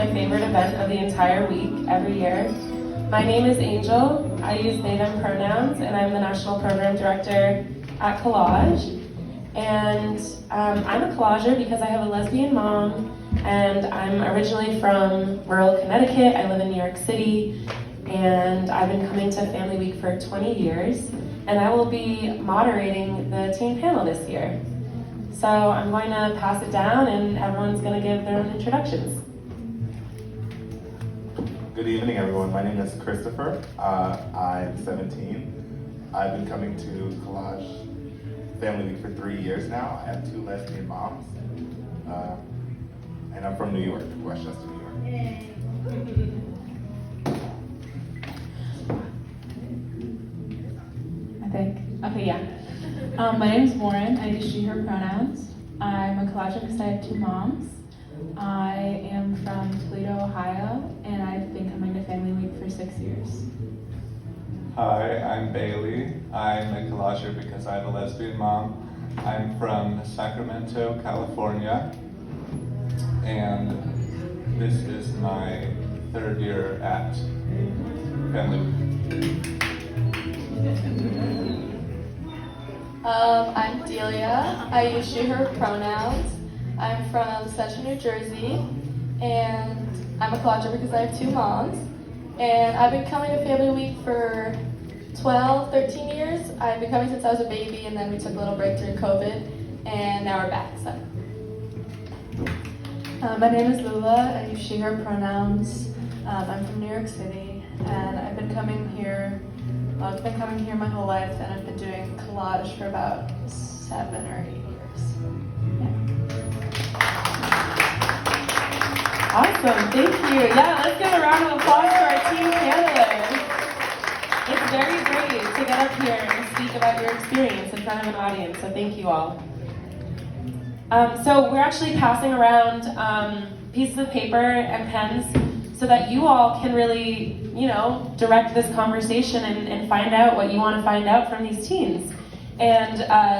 My favorite event of the entire week, every year. My name is Angel. I use they, them pronouns, and I'm the National Program Director at Collage. And I'm a collager because I have a lesbian mom, and I'm originally from rural Connecticut. I live in New York City, and I've been coming to Family Week for 20 years, and I will be moderating the teen panel this year. So I'm going to pass it down, and everyone's going to give their own introductions. Good evening, everyone. My name is Christopher. I'm 17. I've been coming to Collage Family Week for 3 years now. I have 2 lesbian moms, and I'm from New York, Westchester, New York. My name's Lauren. I use she, her pronouns. I'm a collager because I have 2 moms. I am from Toledo, Ohio, and I've been coming to Family Week for 6 years. Hi, I'm Bailey. I'm a collager because I have a lesbian mom. I'm from Sacramento, California, and this is my 3rd year at Family Week. I'm Delia. I use she, her pronouns. I'm from Central New Jersey, and I'm a collager because I have 2 moms. And I've been coming to Family Week for 12, 13 years. I've been coming since I was a baby, and then we took a little break during COVID, and now we're back. So. My name is Lula. I use she, her pronouns. I'm from New York City, and I've been coming here my whole life, and I've been doing collage for about 7 or 8 years. Awesome, thank you. Yeah, let's give a round of applause for our team panelists. It's very great to get up here and speak about your experience in front of an audience, so thank you all. So we're actually passing around pieces of paper and pens so that you all can really, direct this conversation and find out what you want to find out from these teens. And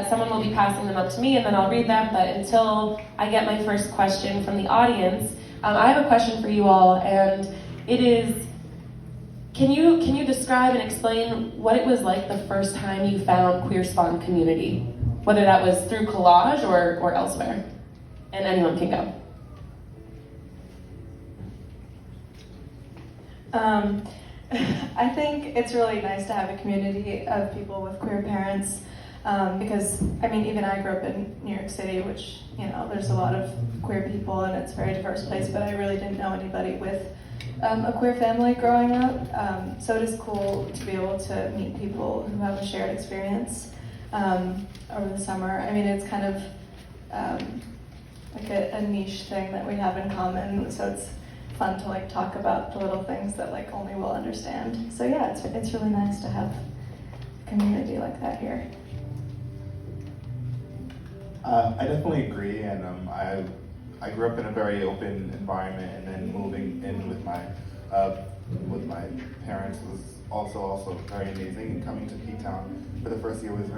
someone will be passing them up to me, and then I'll read them, but until I get my first question from the audience, I have a question for you all, and it is, can you describe and explain what it was like the first time you found Queer Spawn community? Whether that was through Collage or elsewhere. And anyone can go. I think it's really nice to have a community of people with queer parents because, even I grew up in New York City, which, there's a lot of queer people and it's a very diverse place, but I really didn't know anybody with a queer family growing up. So it is cool to be able to meet people who have a shared experience over the summer. It's kind of like a niche thing that we have in common, so it's fun to talk about the little things that only we'll understand. So yeah, it's really nice to have a community like that here. I definitely agree, and I grew up in a very open environment, and then moving in with my parents was also very amazing. And coming to P-Town for the first year was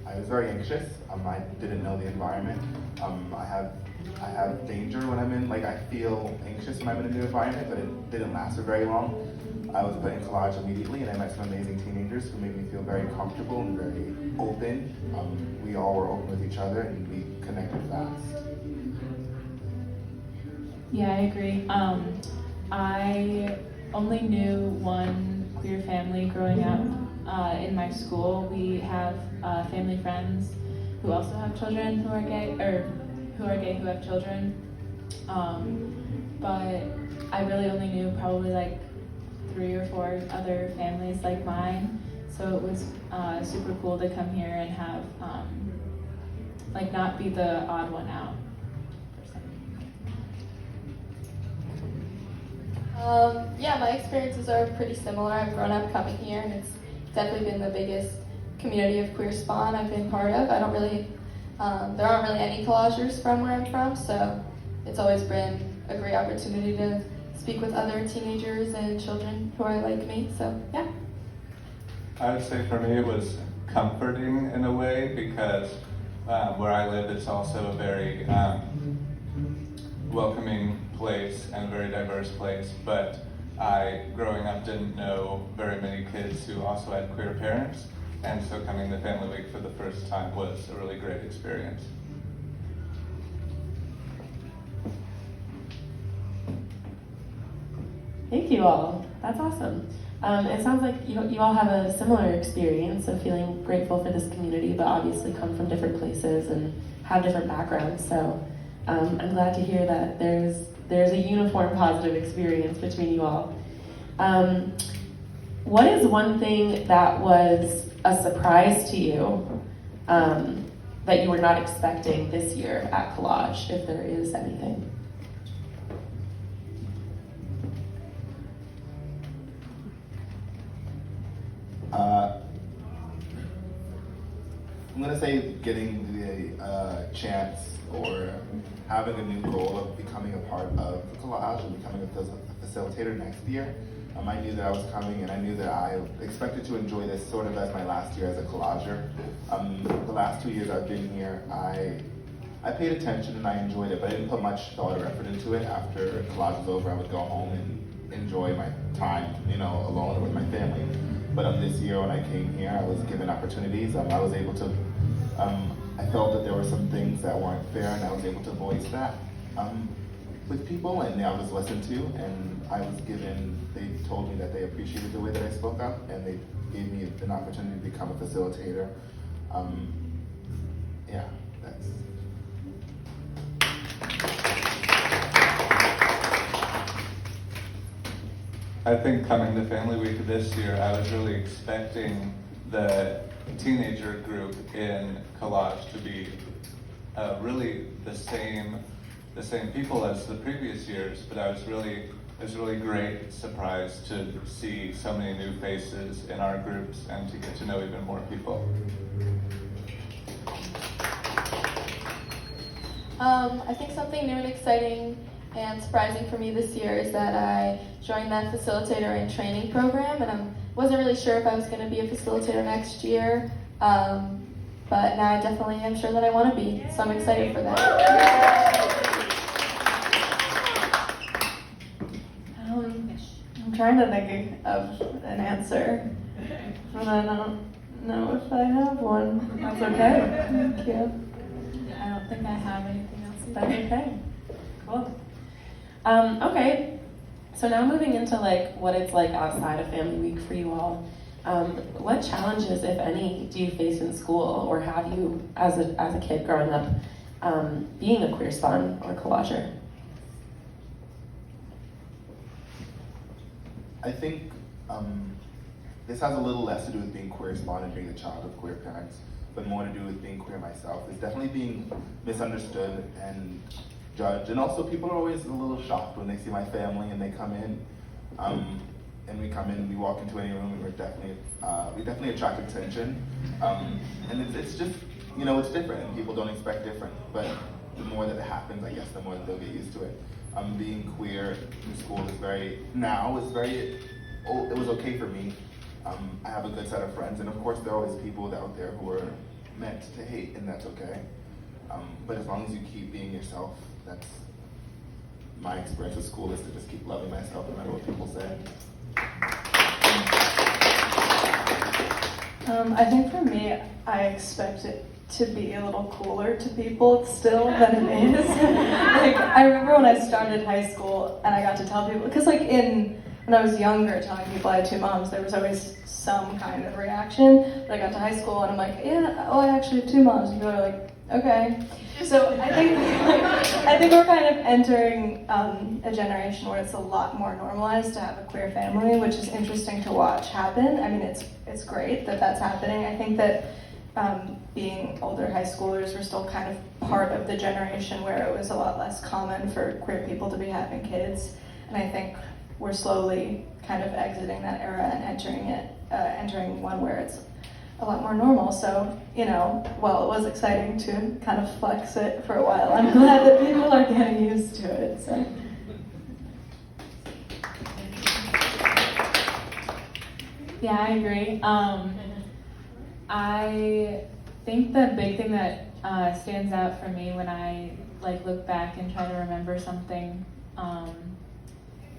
I was very anxious. I didn't know the environment. I have danger when I'm in, I feel anxious when I'm in a new environment, but it didn't last for very long. I was put in Collage immediately, and I met some amazing teenagers who made me feel very comfortable and very open. We all were open with each other, and we connected fast. Yeah, I agree. I only knew one queer family growing up in my school. We have family friends who also have children who are gay, who have children. But I really only knew probably 3 or 4 other families like mine. So it was super cool to come here and have, not be the odd one out. My experiences are pretty similar. I've grown up coming here, and it's definitely been the biggest community of Queer Spawn I've been part of. There aren't really any collagers from where I'm from, so it's always been a great opportunity to speak with other teenagers and children who are like me, so yeah. I would say for me it was comforting in a way because where I live it's also a very welcoming place and a very diverse place, but I, growing up, didn't know very many kids who also had queer parents, and so coming to Family Week for the first time was a really great experience. Thank you all. That's awesome. It sounds like you all have a similar experience of feeling grateful for this community, but obviously come from different places and have different backgrounds. So I'm glad to hear that there's a uniform positive experience between you all. What is one thing that was a surprise to you that you were not expecting this year at Collage, if there is anything? I'm gonna say getting the chance or having a new goal of becoming a part of the Collage and becoming a facilitator next year. I knew that I was coming, and I knew that I expected to enjoy this sort of as my last year as a Collager. The last 2 years I've been here, I paid attention and I enjoyed it, but I didn't put much thought or effort into it. After Collage was over, I would go home and enjoy my time, alone with my family. But this year when I came here, I was given opportunities. I was able to, I felt that there were some things that weren't fair, and I was able to voice that with people, and I was listened to, and I was given, they told me that they appreciated the way that I spoke up, and they gave me an opportunity to become a facilitator. Yeah, that's... I think coming to Family Week this year, I was really expecting the teenager group in Collage to be really the same people as the previous years, but it was really great surprise to see so many new faces in our groups and to get to know even more people. I think something new and exciting and surprising for me this year is that I joined that facilitator and training program, and I wasn't really sure if I was going to be a facilitator next year, but now I definitely am sure that I want to be, so I'm excited for that. I'm trying to think of an answer, but I don't know if I have one. That's okay. Thank you. I don't think I have anything else That's either. okay. Cool. Okay, so now moving into what it's like outside of Family Week for you all. What challenges, if any, do you face in school, or have you as a kid growing up being a queer spawn or collager? I think this has a little less to do with being queer spawn and being a child of queer parents, but more to do with being queer myself. It's definitely being misunderstood and judged, and also people are always a little shocked when they see my family and they come in, and we come in and we walk into any room and we definitely attract attention, and it's just, it's different and people don't expect different, but the more that it happens, I guess the more that they'll get used to it. Being queer in school it was okay for me. I have a good set of friends, and of course there are always people out there who are meant to hate, and that's okay. But as long as you keep being yourself, that's my experience with school, is to just keep loving myself no matter what people say. I think for me, I expect it to be a little cooler to people still than it is. I remember when I started high school and I got to tell people, because when I was younger, telling people I had two moms, there was always some kind of reaction. But I got to high school and I'm like, I actually have two moms. And people are like, okay. So I think we're kind of entering a generation where it's a lot more normalized to have a queer family, which is interesting to watch happen. I mean, it's great that that's happening. I think that being older high schoolers, we're still kind of part of the generation where it was a lot less common for queer people to be having kids. And I think we're slowly kind of exiting that era and entering one where it's a lot more normal. So, while it was exciting to kind of flex it for a while, I'm glad that people are getting used to it. So. Yeah, I agree. I think the big thing that stands out for me when I look back and try to remember something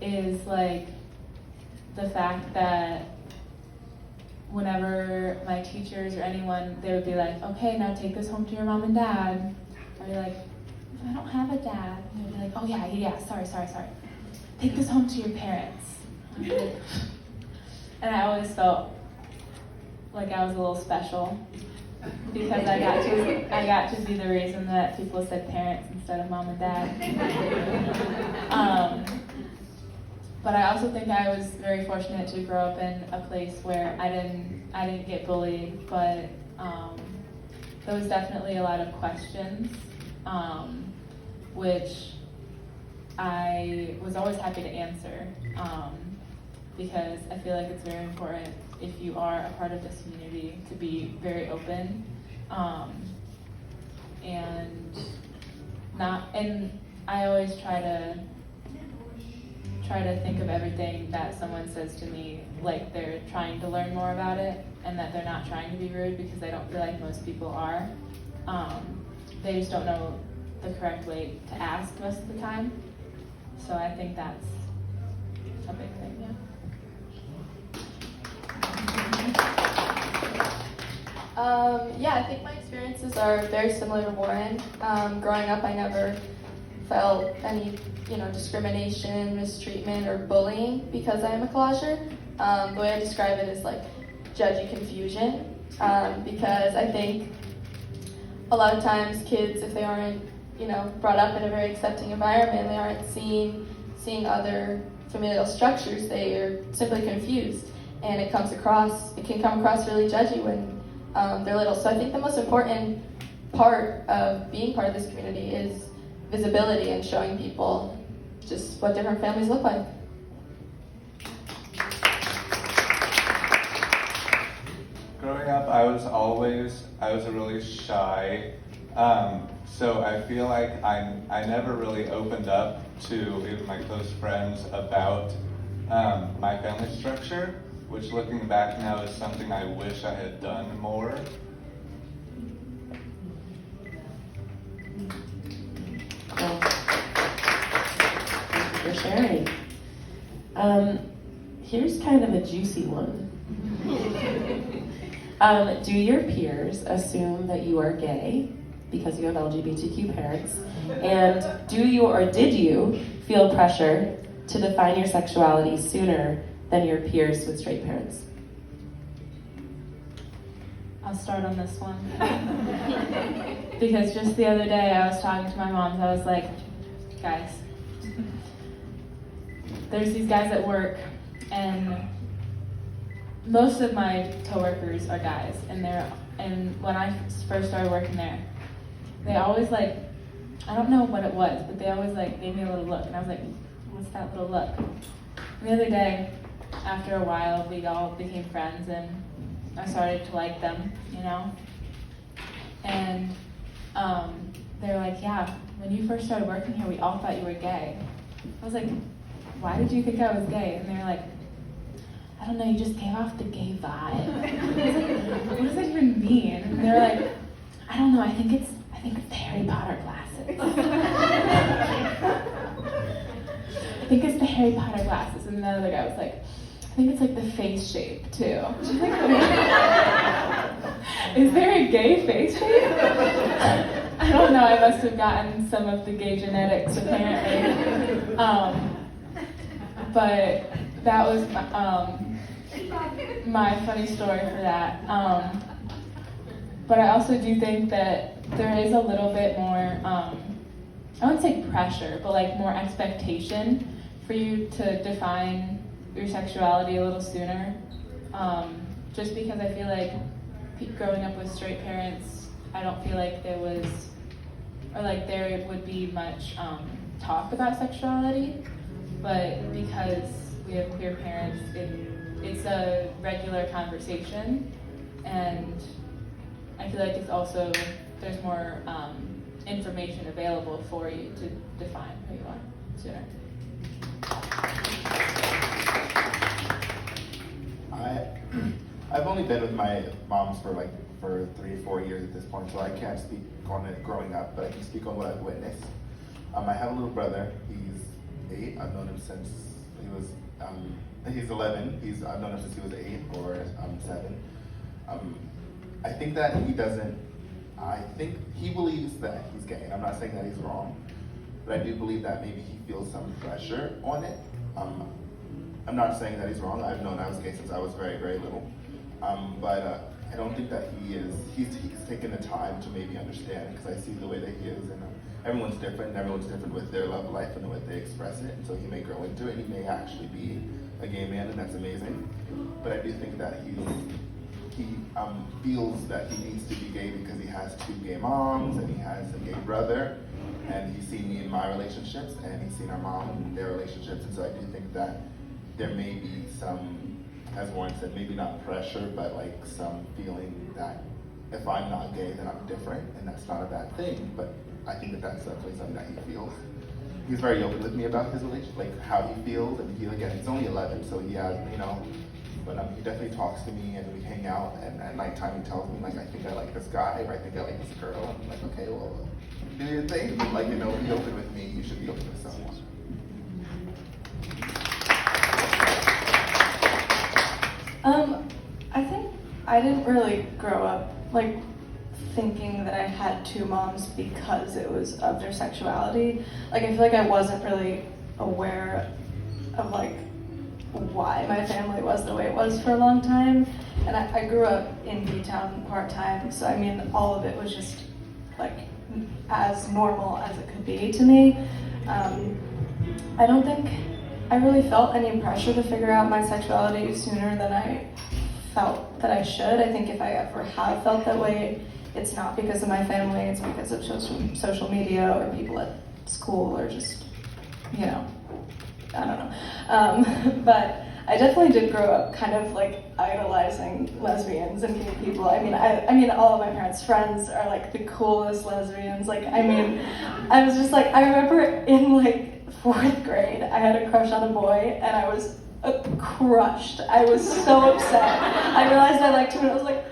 is like the fact that whenever my teachers or anyone, they would be like, okay, now take this home to your mom and dad. I'd be like, I don't have a dad. And they'd be like, oh yeah, sorry. Take this home to your parents. I'd be like, and I always felt like I was a little special because I got to be the reason that people said parents instead of mom and dad. But I also think I was very fortunate to grow up in a place where I didn't get bullied, but there was definitely a lot of questions, which I was always happy to answer, because I feel like it's very important if you are a part of this community to be very open, and I always try to think of everything that someone says to me like they're trying to learn more about it, and that they're not trying to be rude, because I don't feel like most people are. They just don't know the correct way to ask most of the time. So I think that's a big thing, yeah. Yeah, I think my experiences are very similar to Warren. Growing up, I never felt any, discrimination, mistreatment, or bullying because I am a collager. The way I describe it is like judgy confusion, because I think a lot of times kids, if they aren't, brought up in a very accepting environment, they aren't seeing other familial structures, they are simply confused, and it can come across really judgy when they're little. So I think the most important part of being part of this community is visibility and showing people just what different families look like. Growing up, I was really shy, so I feel like I never really opened up to even my close friends about my family structure, which looking back now is something I wish I had done more. Well, thank you for sharing. Here's kind of a juicy one. Do your peers assume that you are gay because you have LGBTQ parents? And do you or did you feel pressure to define your sexuality sooner than your peers with straight parents? I'll start on this one. Because just the other day I was talking to my mom, and I was like, guys, there's these guys at work, and most of my coworkers are guys, and when I first started working there, they always I don't know what it was, but they always gave me a little look, and I was like, what's that little look? And the other day, after a while, we all became friends, and I started to like them, and they were like, yeah, when you first started working here, we all thought you were gay. I was like, why did you think I was gay? And they were like, I don't know, you just gave off the gay vibe. I was like, what does that even mean? And they were like, I don't know, I think it's the Harry Potter glasses. I think it's the Harry Potter glasses. And the other guy was like, I think it's the face shape too. She's like, is there a gay face shape? I don't know, I must have gotten some of the gay genetics apparently. But that was my funny story for that. But I also do think that there is a little bit more, I wouldn't say pressure, but more expectation for you to define your sexuality a little sooner. Just because I feel like growing up with straight parents, I don't feel like there was, or there would be much talk about sexuality, but because we have queer parents, it's a regular conversation, and I feel like it's also, there's more information available for you to define who you are sooner. I've only been with my moms for 3 or 4 years at this point, so I can't speak on it growing up, but I can speak on what I've witnessed. I have a little brother. He's 8. I've known him since he was, he's 11. I've known him since he was 8 or 7. I think that I think he believes that he's gay. And I'm not saying that he's wrong, but I do believe that maybe he feels some pressure on it. I'm not saying that he's wrong. I've known I was gay since I was very, very little. But I don't think that he's taken the time to maybe understand, because I see the way that he is, and everyone's different, and everyone's different with their love life and the way they express it, and so he may grow into it, he may actually be a gay man, and that's amazing. But I do think that he feels that he needs to be gay because he has 2 gay moms, and he has a gay brother, and he's seen me in my relationships, and he's seen our mom in their relationships, and so I do think that there may be some, as Warren said, maybe not pressure, but like some feeling that if I'm not gay, then I'm different, and that's not a bad thing. But I think that that's definitely something that he feels. He's very open with me about his relationship, like how he feels, and he's only 11, so he has, but he definitely talks to me, and we hang out, and at nighttime he tells me, like, I think I like this guy, or I think I like this girl, and I'm like, okay, well, do your thing. Like, be open with me, you should be open with someone. I think I didn't really grow up like thinking that I had 2 moms because it was of their sexuality. Like, I feel like I wasn't really aware of like why my family was the way it was for a long time. And I grew up in B-Town part-time, so I mean all of it was just like as normal as it could be to me. I don't think I really felt any pressure to figure out my sexuality sooner than I felt that I should. I think if I ever have felt that way, it's not because of my family, it's because of social media or people at school or just, I don't know. But I definitely did grow up kind of like idolizing lesbians and gay people. I mean, all of my parents' friends are like the coolest lesbians. Like, I was just like, I remember in like 4th grade, I had a crush on a boy, and I was crushed. I was so upset. I realized I liked him, and I was like,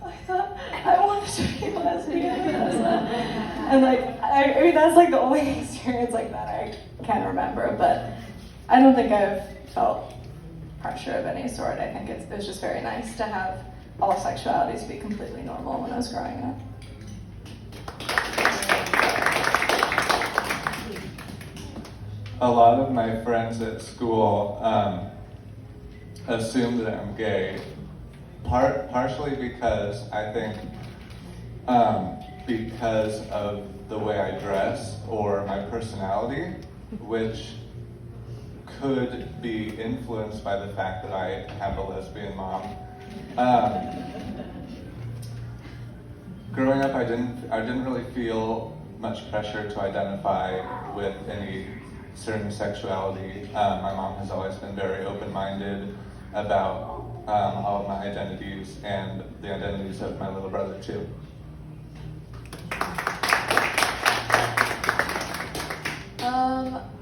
I thought I wanted to be lesbian. And like, I mean, that's like the only experience like that I can remember. But I don't think I've felt pressure of any sort. I think it was just very nice to have all sexualities be completely normal when I was growing up. A lot of my friends at school assume that I'm gay, partially because I think because of the way I dress or my personality, which could be influenced by the fact that I have a lesbian mom. Growing up, I didn't really feel much pressure to identify with any certain sexuality. My mom has always been very open-minded about all of my identities and the identities of my little brother too.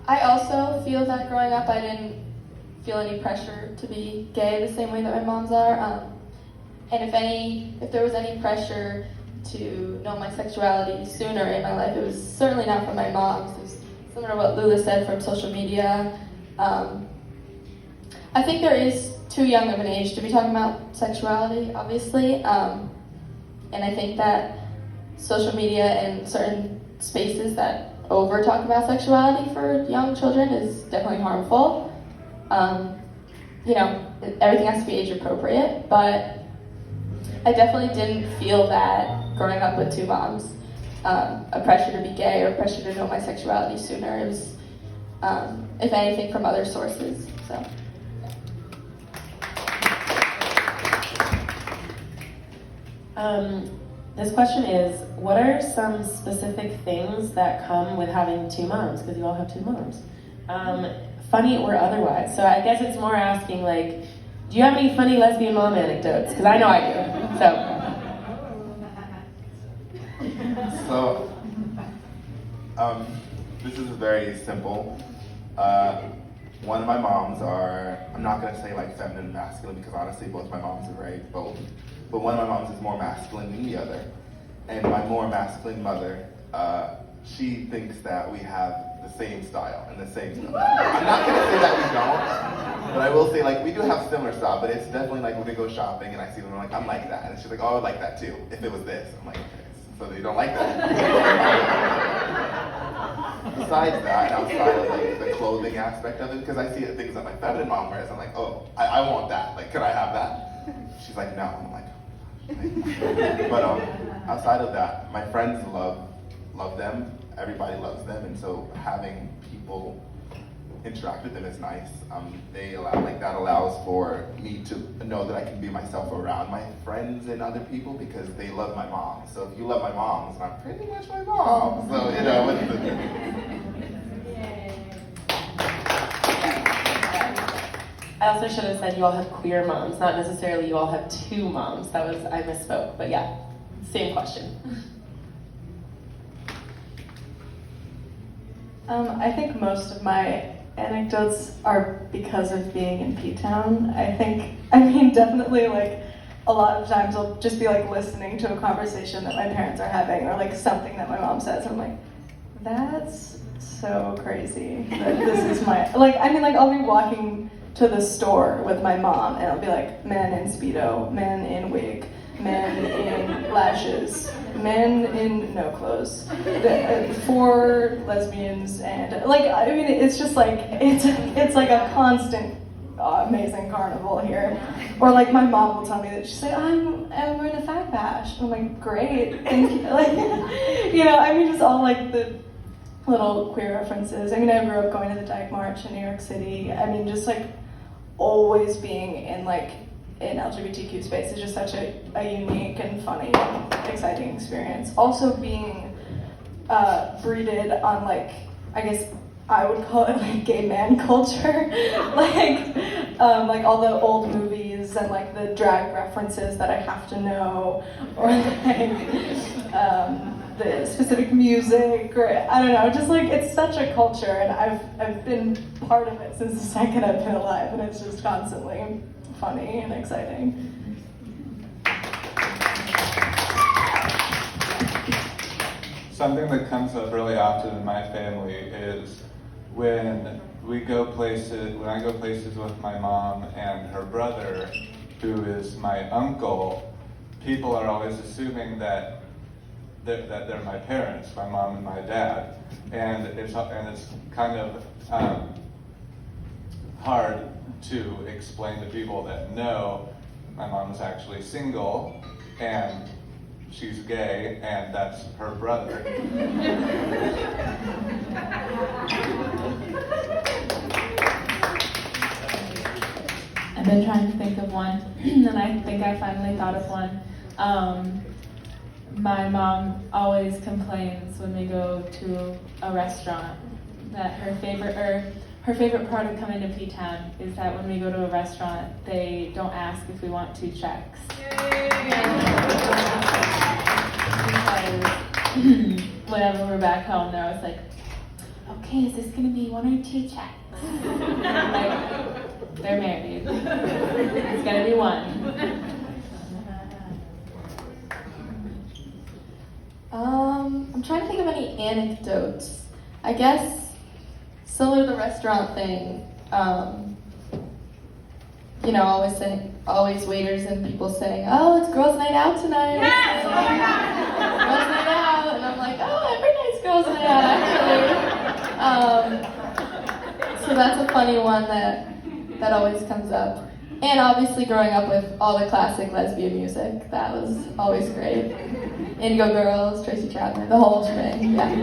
I also feel that growing up I didn't feel any pressure to be gay the same way that my moms are. And if there was any pressure to know my sexuality sooner in my life, it was certainly not from my moms. It was similar to what Lula said, from social media. I think there is too young of an age to be talking about sexuality, obviously. And I think that social media and certain spaces that over talk about sexuality for young children is definitely harmful. Everything has to be age appropriate, but I definitely didn't feel that growing up with 2 moms, a pressure to be gay or pressure to know my sexuality sooner. It was, if anything, from other sources. So. This question is, what are some specific things that come with having 2 moms? Because you all have 2 moms. Funny or otherwise. So I guess it's more asking, like, do you have any funny lesbian mom anecdotes? Because I know I do. So, this is very simple. One of my moms are, I'm not going to say like feminine and masculine, because honestly both my moms are very both. But one of my moms is more masculine than the other. And my more masculine mother, she thinks that we have the the same style and the same stuff. I'm not gonna say that we don't, but I will say like we do have similar style, but it's definitely like when we go shopping and I see them, I'm like, I'm like that. And she's like, oh, I would like that too, if it was this. I'm like, okay, so you don't like that. Besides that, outside of like the clothing aspect of it, because I see things that my feminine mom wears, I'm like, oh, I want that. Like, could I have that? She's like, no. I'm like, but outside of that, my friends love them. Everybody loves them, and so having people interact with them is nice. That allows for me to know that I can be myself around my friends and other people because they love my mom. So if you love my mom, then I'm pretty much my mom. So you know. I also should have said you all have queer moms, not necessarily you all have two moms. I misspoke, but yeah, same question. I think most of my anecdotes are because of being in P-Town. Definitely like a lot of times I'll just be like listening to a conversation that my parents are having or like something that my mom says. And I'm like, that's so crazy that this is my, I'll be walking to the store with my mom and I'll be like, men in Speedo, men in wig, men in lashes, men in no clothes, 4 lesbians, and it's just like it's like a constant amazing carnival here. Or like my mom will tell me that she's like, I'm going to Fag Bash. I'm like, great, thank you. Just all like the little queer references. I grew up going to the Dyke March in New York City. Just like always being in like in LGBTQ space is just such a unique and funny and exciting experience. Also being breeded on like, I guess I would call it like gay man culture. like all the old movies and like the drag references that I have to know, or like the specific music, or I don't know, just like it's such a culture, and I've been part of it since the second I've been alive, and it's just constantly funny and exciting. Something that comes up really often in my family is when I go places with my mom and her brother, who is my uncle, people are always assuming that they're my parents, my mom and my dad, and it's kind of hard to explain to people that no, my mom is actually single and she's gay and that's her brother. I've been trying to think of one, and I think I finally thought of one. My mom always complains when we go to a restaurant that her favorite part of coming to P-Town is that when we go to a restaurant, they don't ask if we want 2 checks. Because whenever we're back home, they're always like, okay, is this gonna be 1 or 2 checks? Like, they're married. It's gonna be 1. I'm trying to think of any anecdotes. I guess similar to the restaurant thing, always waiters and people saying, oh, it's girls' night out tonight. Yes! Oh my God! Girls' night out. And I'm like, oh, every night's girls' night out, actually. So that's a funny one that always comes up. And obviously growing up with all the classic lesbian music, that was always great. Indigo Girls, Tracy Chapman, the whole shebang, yeah.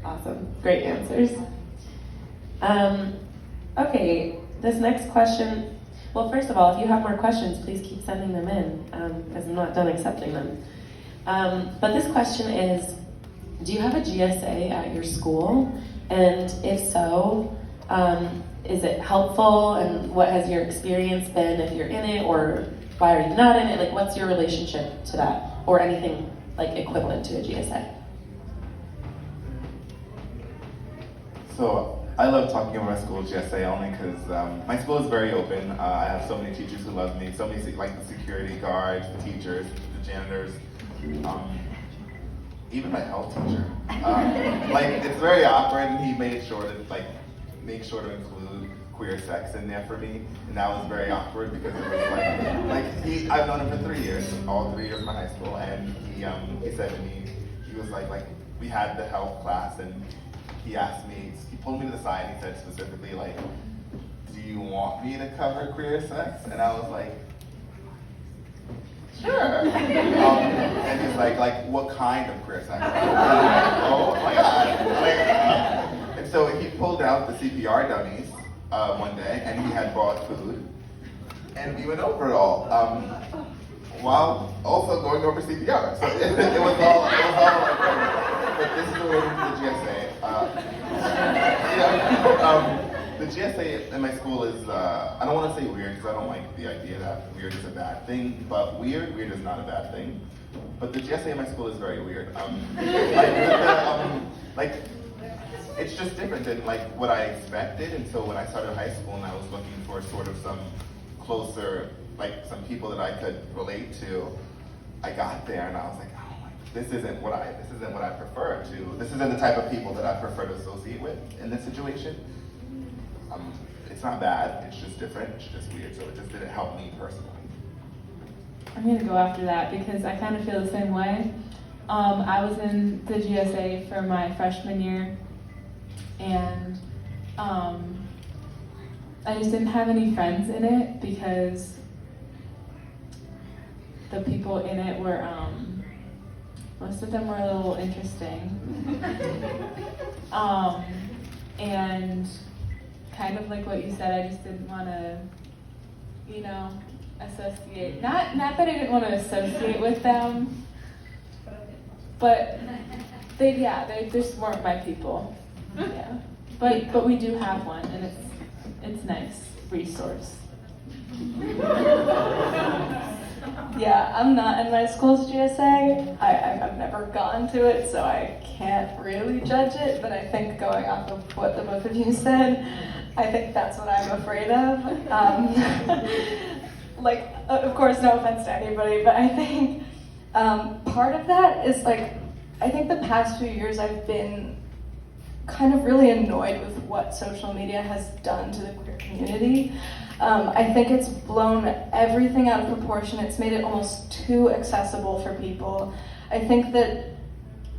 Awesome, great answers. Okay, this next question, well, first of all, if you have more questions, please keep sending them in, because I'm not done accepting them. But this question is, do you have a GSA at your school? And if so, is it helpful? And what has your experience been if you're in it, or why are you not in it? Like, what's your relationship to that, or anything like equivalent to a GSA? So I love talking about my school GSA only because my school is very open. I have so many teachers who love me, so many like the security guards, the teachers, the janitors. Even my health teacher. Like, it's very awkward, and he made sure to include queer sex in there for me, and that was very awkward because it was I've known him for 3 years, all 3 years of my high school, and he said to me, he was like we had the health class, and he asked me, he pulled me to the side, and he said specifically like, do you want me to cover queer sex? And I was like, sure. And he's like, what kind of queer sex? Oh my God. And so he pulled out the CPR dummies one day, and he had bought food, and we went over it all, while also going over CPR. So it was all but this is related to the GSA. The GSA in my school is, I don't want to say weird because I don't like the idea that weird is a bad thing, but weird is not a bad thing. But the GSA in my school is very weird. It's just different than what I expected, and so when I started high school and I was looking for sort of some closer, some people that I could relate to, I got there and I was like, oh, this isn't what I prefer to. This isn't the type of people that I prefer to associate with in this situation. It's not bad. It's just different. It's just weird. So it just didn't help me personally. I'm gonna go after that because I kind of feel the same way. I was in the GSA for my freshman year, and I just didn't have any friends in it because the people in it were, most of them were a little interesting. And kind of like what you said, I just didn't want to, associate. Not that I didn't want to associate with them, but they just weren't my people. Yeah, but we do have one, and it's nice resource. Yeah, I'm not in my school's GSA. I've never gone to it, so I can't really judge it, but I think going off of what the both of you said, I think that's what I'm afraid of. Of course, no offense to anybody, but I think part of that is I think the past few years I've been kind of really annoyed with what social media has done to the queer community. I think it's blown everything out of proportion. It's made it almost too accessible for people. I think that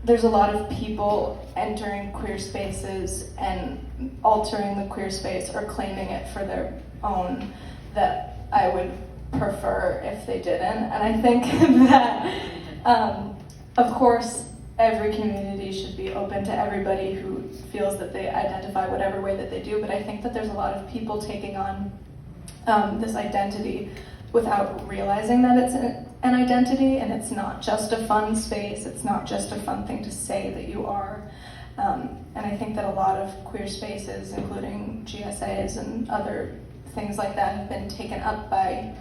there's a lot of people entering queer spaces and altering the queer space or claiming it for their own that I would prefer if they didn't. And I think that, of course, every community should be open to everybody who feels that they identify whatever way that they do, but I think that there's a lot of people taking on this identity without realizing that it's an identity, and it's not just a fun space, it's not just a fun thing to say that you are. And I think that a lot of queer spaces, including GSAs and other things like that, have been taken up by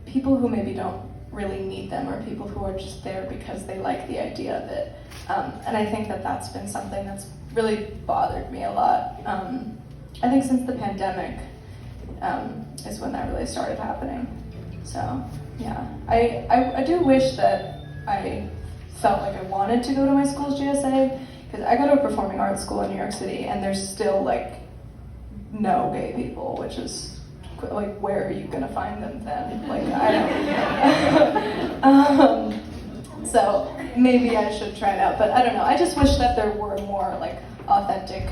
people who maybe don't really need them, or people who are just there because they like the idea of it. And I think that that's been something that's really bothered me a lot. I think since the pandemic is when that really started happening. So yeah, I do wish that I felt like I wanted to go to my school's GSA, because I go to a performing arts school in New York City, and there's still no gay people, which is where are you gonna find them then? I don't. So maybe I should try it out, but I don't know. I just wish that there were more authentic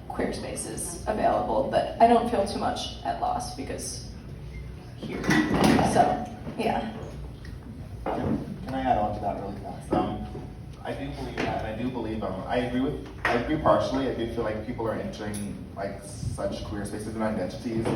queer spaces available, but I don't feel too much at loss because here. So yeah. Can I add on to that really fast? I do believe that, and I do believe I agree partially. I do feel like people are entering such queer spaces and identities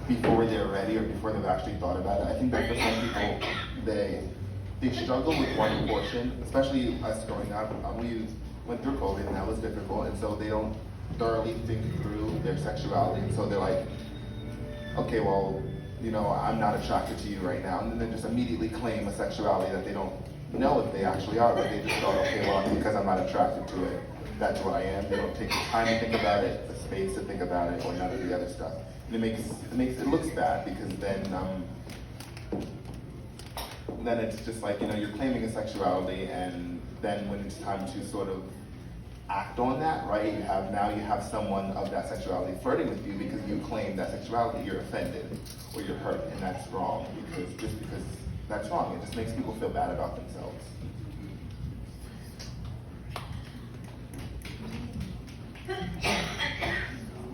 before they're ready or before they've actually thought about it. I think that for some people, they struggle with one portion, especially us growing up. We went through COVID, and that was difficult, and so they don't thoroughly think through their sexuality, and so they're like, okay, well, I'm not attracted to you right now, and then they just immediately claim a sexuality that they don't know if they actually are, but they just thought, okay, well, because I'm not attracted to it, that's what I am. They don't take the time to think about it, the space to think about it, or none of the other stuff. And it looks bad, because then then it's just like, you know, you're claiming a sexuality, and then when it's time to sort of act on that, right? You have someone of that sexuality flirting with you because you claim that sexuality, you're offended or you're hurt, and that's wrong, because that's wrong. It just makes people feel bad about themselves.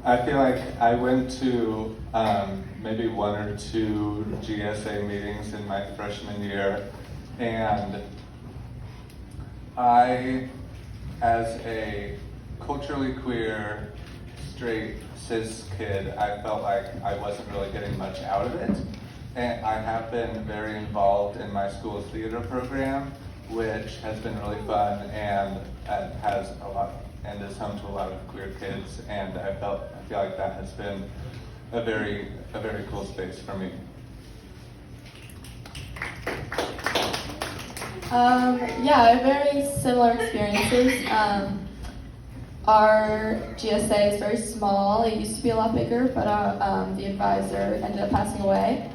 I feel like I went to maybe 1 or 2 GSA meetings in my freshman year, and I, as a culturally queer, straight, cis kid, I felt like I wasn't really getting much out of it. And I have been very involved in my school's theater program, which has been really fun and has a lot, and is home to a lot of queer kids. And I feel like that has been a very cool space for me. Yeah, I have very similar experiences. Our GSA is very small. It used to be a lot bigger, but the advisor ended up passing away.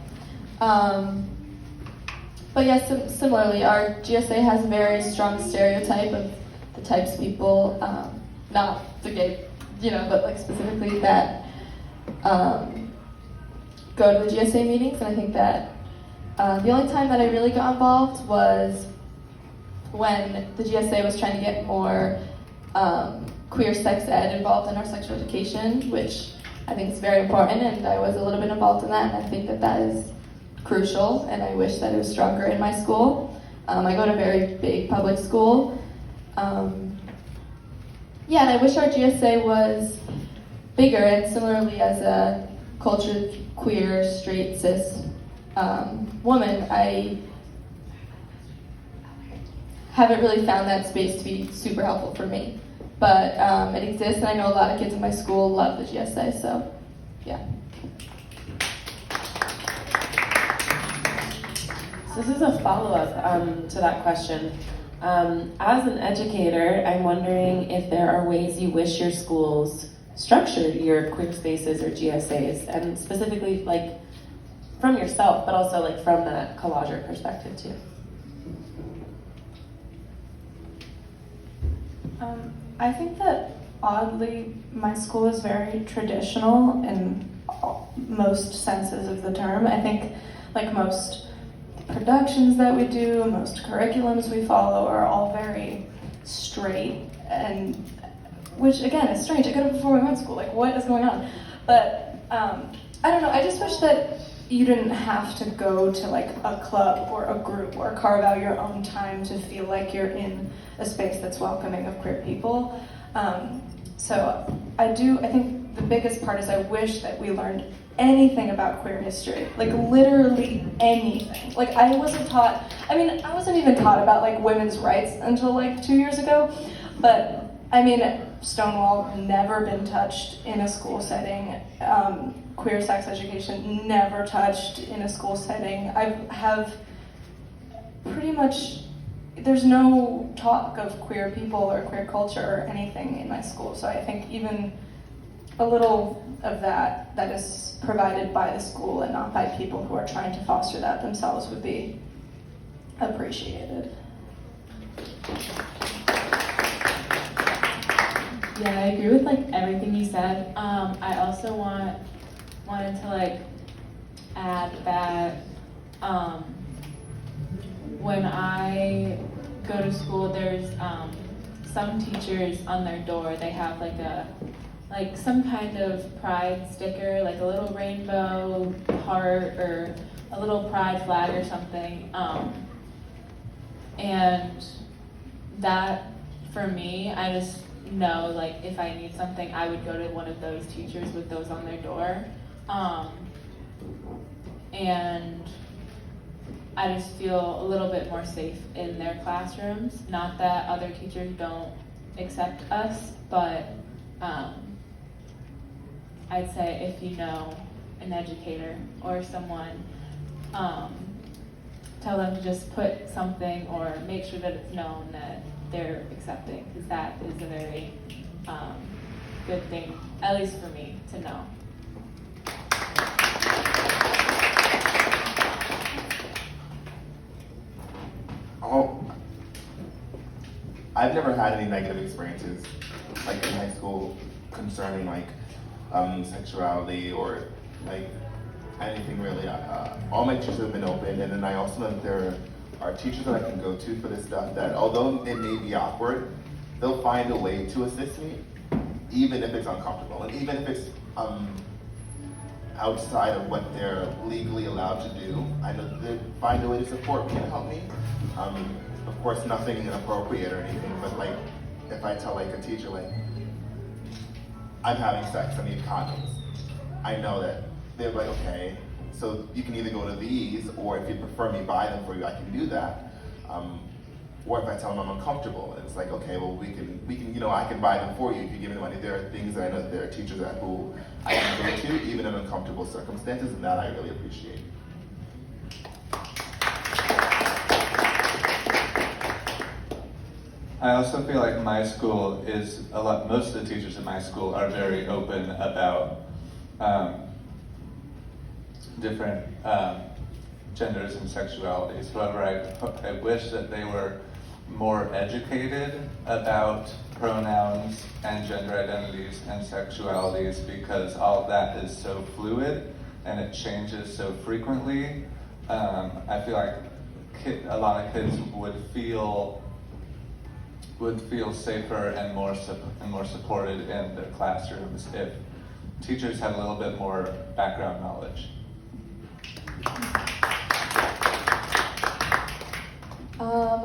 But yes, similarly, our GSA has a very strong stereotype of the types of people, not the gay, but like specifically that go to the GSA meetings. And I think that the only time that I really got involved was when the GSA was trying to get more queer sex ed involved in our sexual education, which I think is very important, and I was a little bit involved in that, and I think that that is crucial, and I wish that it was stronger in my school. I go to a very big public school. And I wish our GSA was bigger, and similarly as a cultured, queer, straight, cis woman, I haven't really found that space to be super helpful for me. But it exists, and I know a lot of kids in my school love the GSA, so yeah. So this is a follow-up to that question. As an educator, I'm wondering if there are ways you wish your schools structured your queer spaces or GSAs, and specifically like from yourself, but also like from that collager perspective too. I think that oddly, my school is very traditional in most senses of the term. I think like most productions that we do, most curriculums we follow are all very straight, and which again is strange. I go to performing arts school, like what is going on? But I don't know, I just wish that you didn't have to go to like a club or a group or carve out your own time to feel like you're in a space that's welcoming of queer people. So I think the biggest part is I wish that we learned anything about queer history, like literally anything. Like I wasn't even taught about like women's rights until like 2 years ago, but I mean, Stonewall never been touched in a school setting. Queer sex education never touched in a school setting. I have pretty much, there's no talk of queer people or queer culture or anything in my school. So I think even a little of that is provided by the school and not by people who are trying to foster that themselves would be appreciated. Yeah, I agree with like everything you said. I also wanted to like add that when I go to school, there's some teachers on their door, they have like some kind of pride sticker, like a little rainbow heart or a little pride flag or something. And that for me, I just know like if I need something, I would go to one of those teachers with those on their door. And I just feel a little bit more safe in their classrooms. Not that other teachers don't accept us, but I'd say if you know an educator or someone, tell them to just put something or make sure that it's known that they're accepting, because that is a very good thing, at least for me, to know. I've never had any negative experiences like in high school concerning like sexuality or like anything really. All my teachers have been open, and then I also know that there are teachers that I can go to for this stuff that, although it may be awkward, they'll find a way to assist me, even if it's uncomfortable, and even if it's outside of what they're legally allowed to do. I know that they find a way to support me and help me. Of course, nothing inappropriate or anything, but like if I tell like a teacher like, I'm having sex, I need condoms, I know that they're like, okay, so you can either go to these, or if you prefer me buy them for you, I can do that. Or if I tell them I'm uncomfortable, it's like, okay, well we can, I can buy them for you if you give me the money. There are things that I know that there are teachers at who I can go to, even in uncomfortable circumstances, and that I really appreciate. I also feel like my school is most of the teachers in my school are very open about different genders and sexualities. However, I wish that they were more educated about pronouns and gender identities and sexualities, because all of that is so fluid and it changes so frequently. I feel like a lot of kids would feel safer and more supported in their classrooms if teachers had a little bit more background knowledge.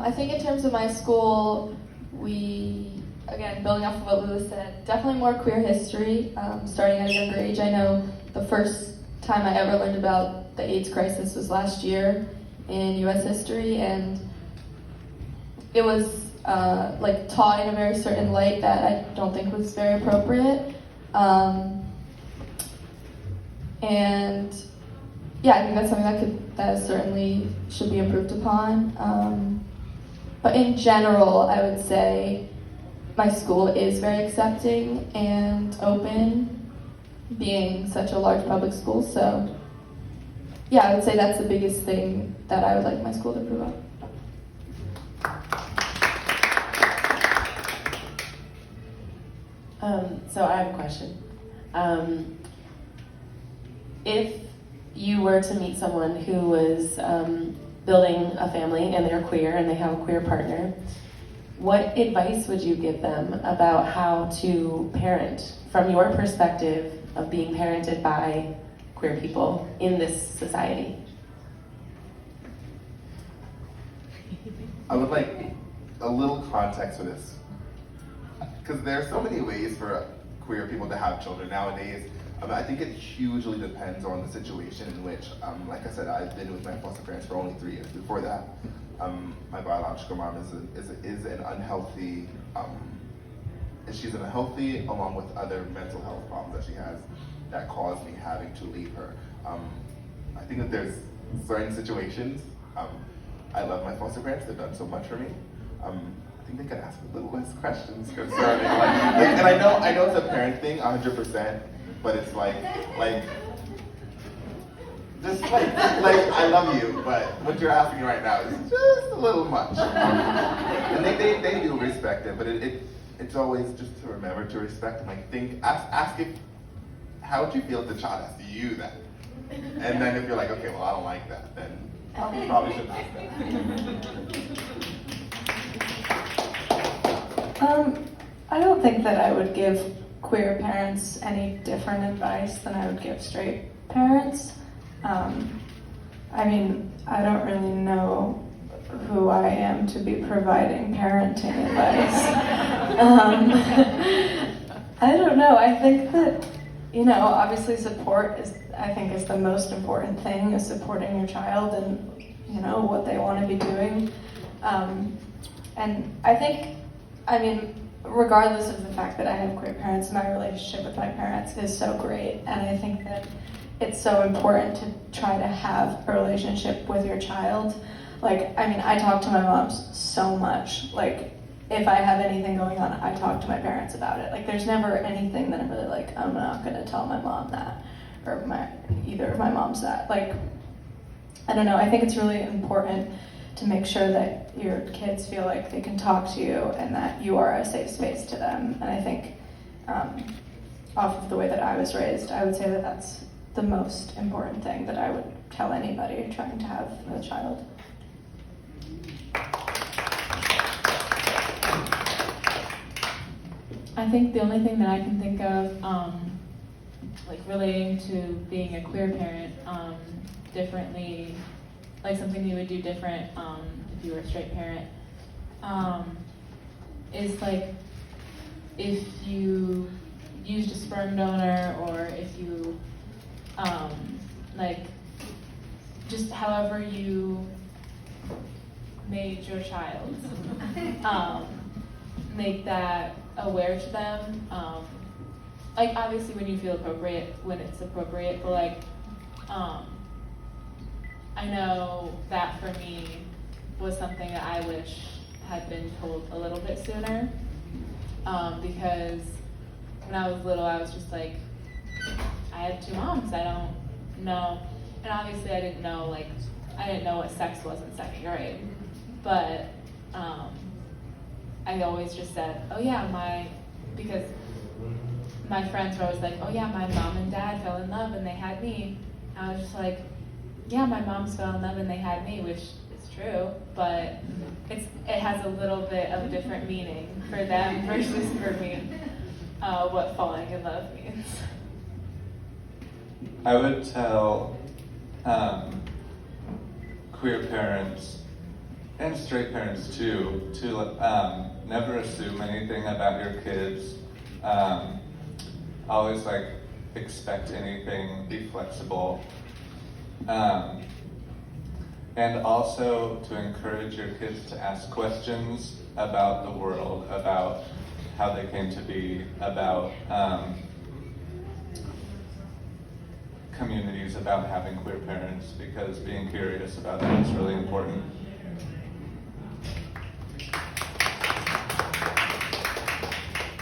I think in terms of my school, we, again, building off of what Lewis said, definitely more queer history, starting at a younger age. I know the first time I ever learned about the AIDS crisis was last year in US history, and it was like taught in a very certain light that I don't think was very appropriate. And yeah, I think that's something that certainly should be improved upon. But in general, I would say my school is very accepting and open, being such a large public school. So yeah, I would say that's the biggest thing that I would like my school to improve on. So I have a question. If you were to meet someone who was building a family and they're queer and they have a queer partner, what advice would you give them about how to parent from your perspective of being parented by queer people in this society? I would like a little context for this, because there are so many ways for queer people to have children nowadays. I think it hugely depends on the situation in which, like I said, I've been with my foster parents for only 3 years. Before that, my biological mom is an unhealthy, she's unhealthy along with other mental health problems that she has that caused me having to leave her. I think that there's certain situations, I love my foster parents, they've done so much for me. I think they could ask a little less questions concerning, and I know it's a parent thing, 100%, but it's like, just like I love you, but what you're asking right now is just a little much. And they do respect it, but it's always just to remember to respect and like ask if, how would you feel if the child asked you that? And then if you're like, okay, well I don't like that, then probably shouldn't ask that. I don't think that I would give queer parents any different advice than I would give straight parents. I mean, I don't really know who I am to be providing parenting advice. I don't know. I think that, obviously support is the most important thing, is supporting your child and, what they want to be doing. And I think, regardless of the fact that I have queer parents, my relationship with my parents is so great, and I think that it's so important to try to have a relationship with your child. I talk to my mom so much. If I have anything going on, I talk to my parents about it. There's never anything that I'm really like, I'm not gonna tell my mom that, or either of my moms that. I don't know, I think it's really important to make sure that, your kids feel like they can talk to you and that you are a safe space to them. And I think off of the way that I was raised, I would say that that's the most important thing that I would tell anybody trying to have a child. I think the only thing that I can think of, like relating to being a queer parent, differently, like something you would do different if you were a straight parent, is like if you used a sperm donor or if you, like, just however you made your child, make that aware to them. Like obviously when you feel appropriate, when it's appropriate, but like, I know that for me was something that I wish had been told a little bit sooner, because when I was little, I was just like, I had 2 moms, I don't know, and obviously I didn't know what sex was in 2nd grade, but I always just said, oh yeah, because my friends were always like, oh yeah, my mom and dad fell in love and they had me. I was just like, yeah, my moms fell in love and they had me, which is true, but it has a little bit of a different meaning for them versus for me, what falling in love means. I would tell queer parents and straight parents too to never assume anything about your kids. Always like expect anything, be flexible. And also to encourage your kids to ask questions about the world, about how they came to be, about communities, about having queer parents, because being curious about that is really important.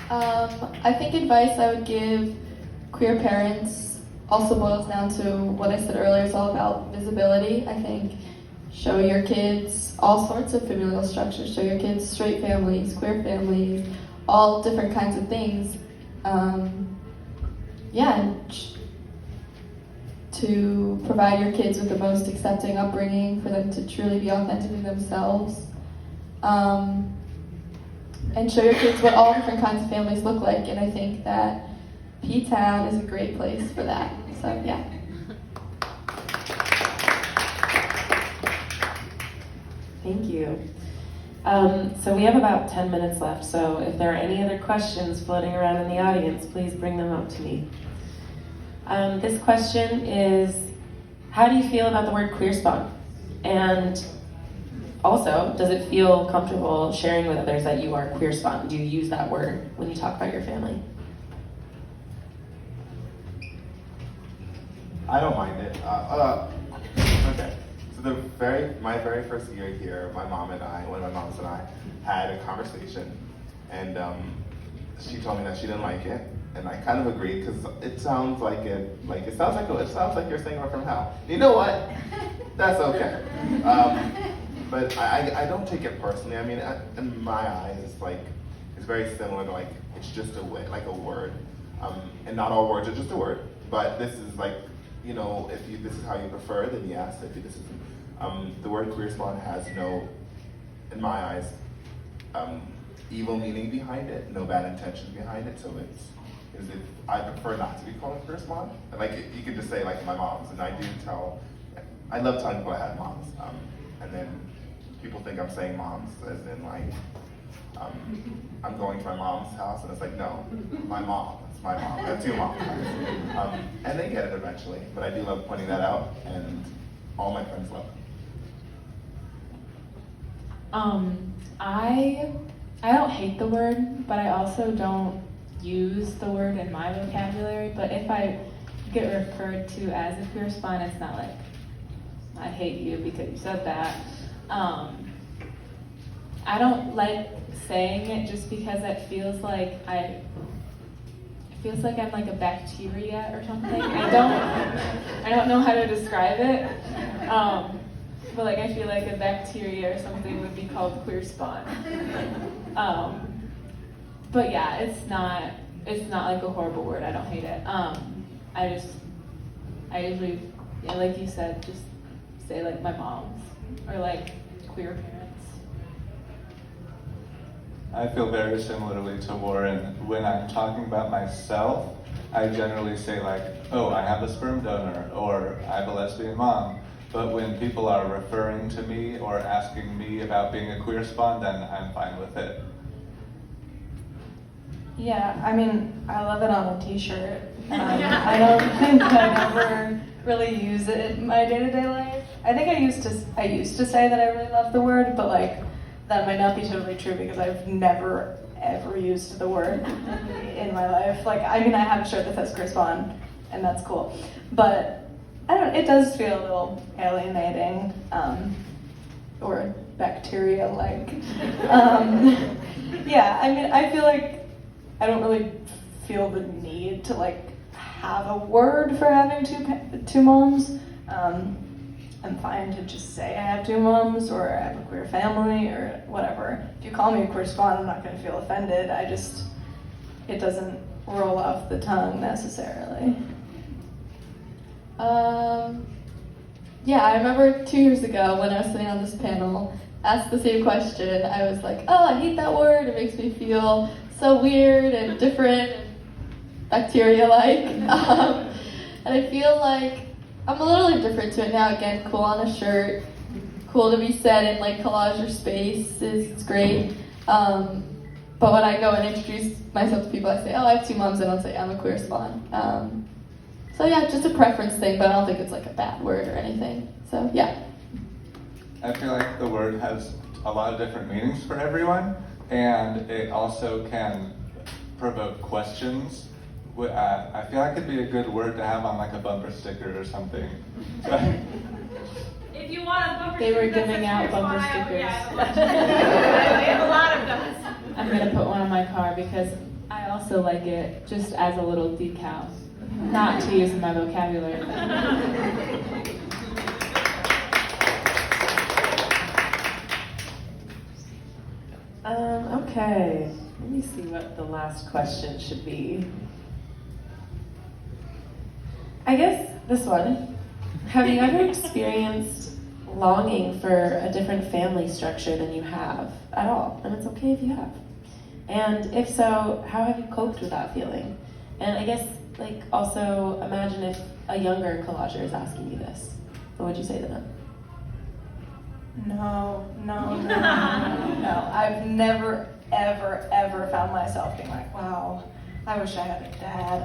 I think advice I would give queer parents also boils down to what I said earlier. It's all about visibility. I think show your kids all sorts of familial structures. Show your kids straight families, queer families, all different kinds of things. To provide your kids with the most accepting upbringing for them to truly be authentically themselves. And show your kids what all different kinds of families look like. And I think that P-Town is a great place for that. So, yeah. Thank you. So we have about 10 minutes left, so if there are any other questions floating around in the audience, please bring them up to me. This question is, how do you feel about the word queer spawn? And also, does it feel comfortable sharing with others that you are queer spawn? Do you use that word when you talk about your family? I don't mind it. Okay. So my very first year here, one of my moms and I had a conversation, and she told me that she didn't like it, and I kind of agreed because it sounds like you're saying we're from hell. You know what? That's okay. But I don't take it personally. I mean, in my eyes, it's very similar to it's just a word, and not all words are just a word. But this is if this is how you prefer, then yes. If this is the word queer spawn has no, in my eyes, evil meaning behind it, no bad intentions behind it. So I prefer not to be called queer spawn. You could just say my moms, and I love telling people I had moms, and then people think I'm saying moms as in I'm going to my mom's house, and it's no, my mom. It's my mom. I have 2 moms. And they get it eventually, but I do love pointing that out, and all my friends love it. I don't hate the word, but I also don't use the word in my vocabulary. But if I get referred to as a queer spawn, it's not I hate you because you said that. I don't like saying it just because it feels like I'm like a bacteria or something. I don't know how to describe it. but like I feel like a bacteria or something would be called queer spawn. But yeah, it's not like a horrible word. I don't hate it. I usually, yeah, like you said, just say like my mom's or like queer parents. I feel very similarly to Warren. When I'm talking about myself, I generally say like, oh, I have a sperm donor, or I have a lesbian mom. But when people are referring to me or asking me about being a queer spawn, then I'm fine with it. Yeah, I mean, I love it on a t-shirt. I don't think I ever really use it in my day-to-day life. I think I used to say that I really love the word, but like that might not be totally true because I've never ever used the word in my life. Like, I mean, I have a shirt that says queer spawn, and that's cool. But it does feel a little alienating, or bacteria-like. Yeah, I mean, I feel like I don't really feel the need to like have a word for having two moms. I'm fine to just say I have two moms or I have a queer family or whatever. If you call me a queer spawn, I'm not going to feel offended. It doesn't roll off the tongue necessarily. Yeah, I remember 2 years ago when I was sitting on this panel, asked the same question. I was like, oh, I hate that word. It makes me feel so weird and different and bacteria-like. And I feel like I'm a little indifferent to it now. Again, cool on a shirt, cool to be said in like collage or space. It's great. But when I go and introduce myself to people, I say, oh, I have two moms. I don't say I'm a queer spawn. So yeah, just a preference thing, but I don't think it's like a bad word or anything. So yeah. I feel like the word has a lot of different meanings for everyone, and it also can provoke questions. I feel like it'd be a good word to have on like a bumper sticker or something. If you want a bumper They were sticker that giving says out queer bumper spawn, stickers. we have a lot of those. I'm gonna put one on my car because I also like it just as a little decal, not to use in my vocabulary. Okay, let me see what the last question should be. I guess this one. Have you ever experienced longing for a different family structure than you have at all? And it's okay if you have. And if so, how have you coped with that feeling? And I guess, like, also imagine if a younger collager is asking you this. What would you say to them? No. I've never, ever found myself being like, wow, I wish I had a dad.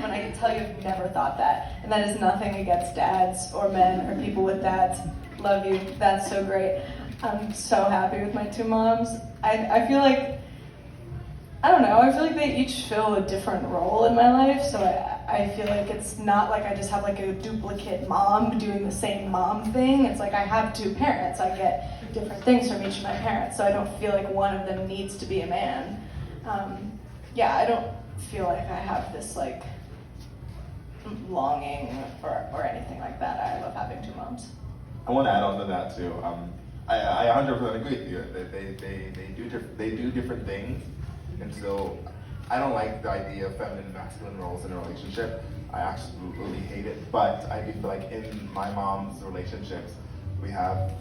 When I can tell you, I've never thought that. And that is nothing against dads or men or people with dads. Love you, that's so great. I'm so happy with my two moms. I feel like, I don't know, I feel like they each fill a different role in my life, so I feel like it's not like I just have like a duplicate mom doing the same mom thing. It's like I have two parents. I get different things from each of my parents, so I don't feel like one of them needs to be a man. Yeah, I don't feel like I have this like longing or anything like that. I love having two moms. I want to add on to that too. I 100% agree with you. They do different things, and so I don't like the idea of feminine and masculine roles in a relationship. I absolutely hate it. But I do feel like in my mom's relationships, we have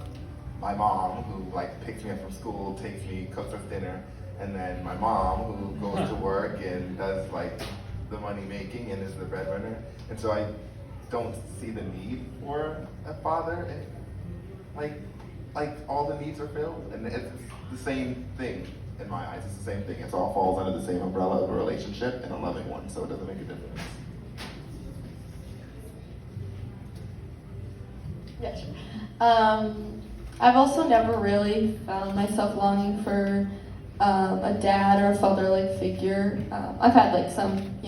my mom who like picks me up from school, takes me, cooks us dinner, and then my mom who goes to work and does like the money making and is the breadwinner. And so I don't see the need for a father. And like all the needs are filled, and it's the same thing in my eyes. It's the same thing. It all falls under the same umbrella of a relationship and a loving one, so it doesn't make a difference. Yeah, sure. I've also never really found myself longing for a dad or a father-like figure. I've had like some,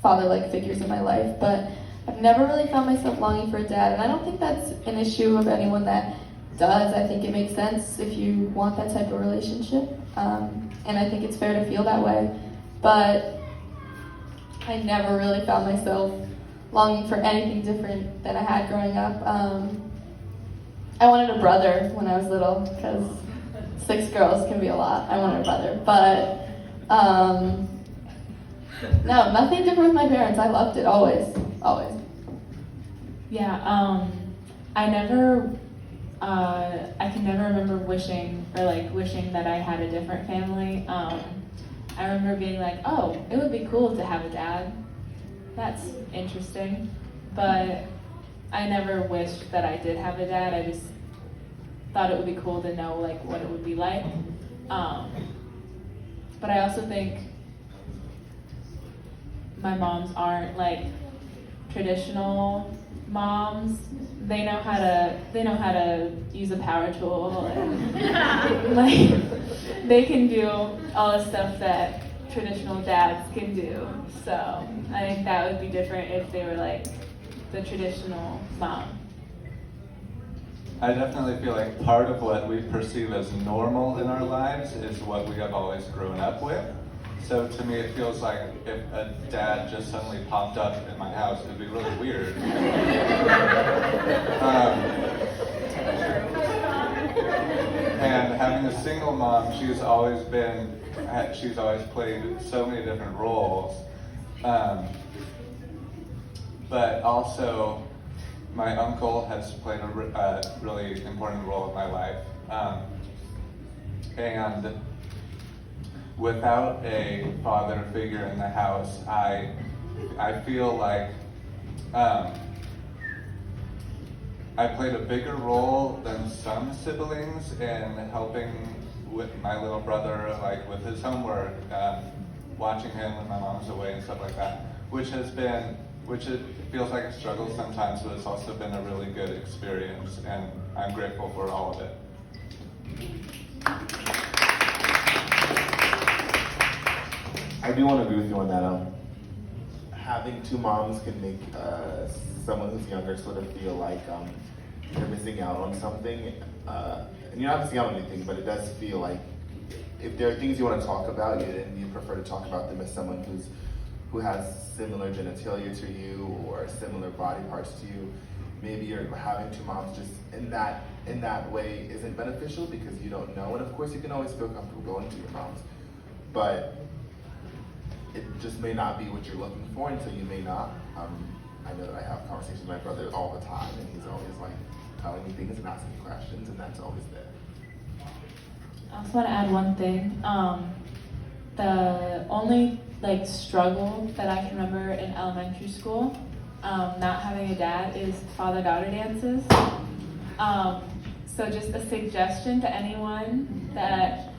father-like figures in my life, but I've never really found myself longing for a dad, and I don't think that's an issue of anyone that does. I think it makes sense if you want that type of relationship, and I think it's fair to feel that way, but I never really found myself longing for anything different than I had growing up. I wanted a brother when I was little because 6 girls can be a lot. I wanted a brother, but no, nothing different with my parents. I loved it always. Yeah, I can never remember wishing that I had a different family. I remember being like, oh, it would be cool to have a dad. That's interesting. But I never wished that I did have a dad. I just thought it would be cool to know like what it would be like. But I also think my moms aren't like traditional moms. They know how to use a power tool and like they can do all the stuff that traditional dads can do. So I think that would be different if they were like the traditional mom. I definitely feel like part of what we perceive as normal in our lives is what we have always grown up with. So to me, it feels like if a dad just suddenly popped up in my house, it'd be really weird. And having a single mom, she's always played so many different roles. But also, my uncle has played a really important role in my life. And without a father figure in the house, I feel like I played a bigger role than some siblings in helping with my little brother, like with his homework, watching him when my mom's away and stuff like that, which it feels like a struggle sometimes, but it's also been a really good experience, and I'm grateful for all of it. I do want to agree with you on that. Having 2 moms can make someone who's younger sort of feel like they're missing out on something. And you're not missing out on anything, but it does feel like if there are things you want to talk about, and you prefer to talk about them as someone who has similar genitalia to you or similar body parts to you, maybe you're having 2 moms just in that way isn't beneficial because you don't know. And of course, you can always feel comfortable going to your moms, but it just may not be what you're looking for, and so you may not. I know that I have conversations with my brother all the time, and he's always like telling me things and asking me questions, and that's always there. I also want to add one thing. The only like struggle that I can remember in elementary school, not having a dad, is father-daughter dances. So just a suggestion to anyone that,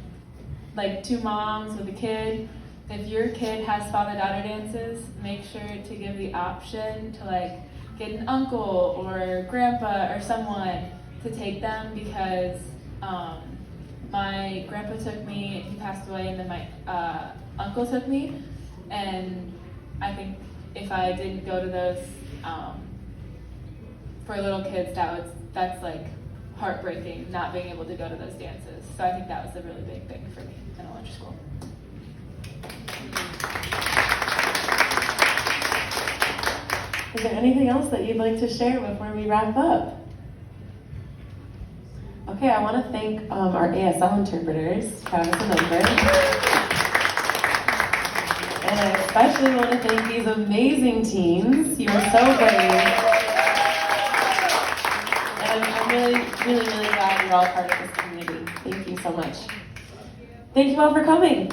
like 2 moms with a kid, if your kid has father-daughter dances, make sure to give the option to like get an uncle or grandpa or someone to take them, because my grandpa took me, he passed away, and then my uncle took me, and I think if I didn't go to those, for little kids, that's like heartbreaking, not being able to go to those dances. So I think that was a really big thing for me in elementary school. Is there anything else that you'd like to share before we wrap up? Okay, I want to thank our ASL interpreters, Travis and Umber. And I especially want to thank these amazing teens. You are so brave. And I'm really, really, really glad you're all part of this community. Thank you so much. Thank you all for coming.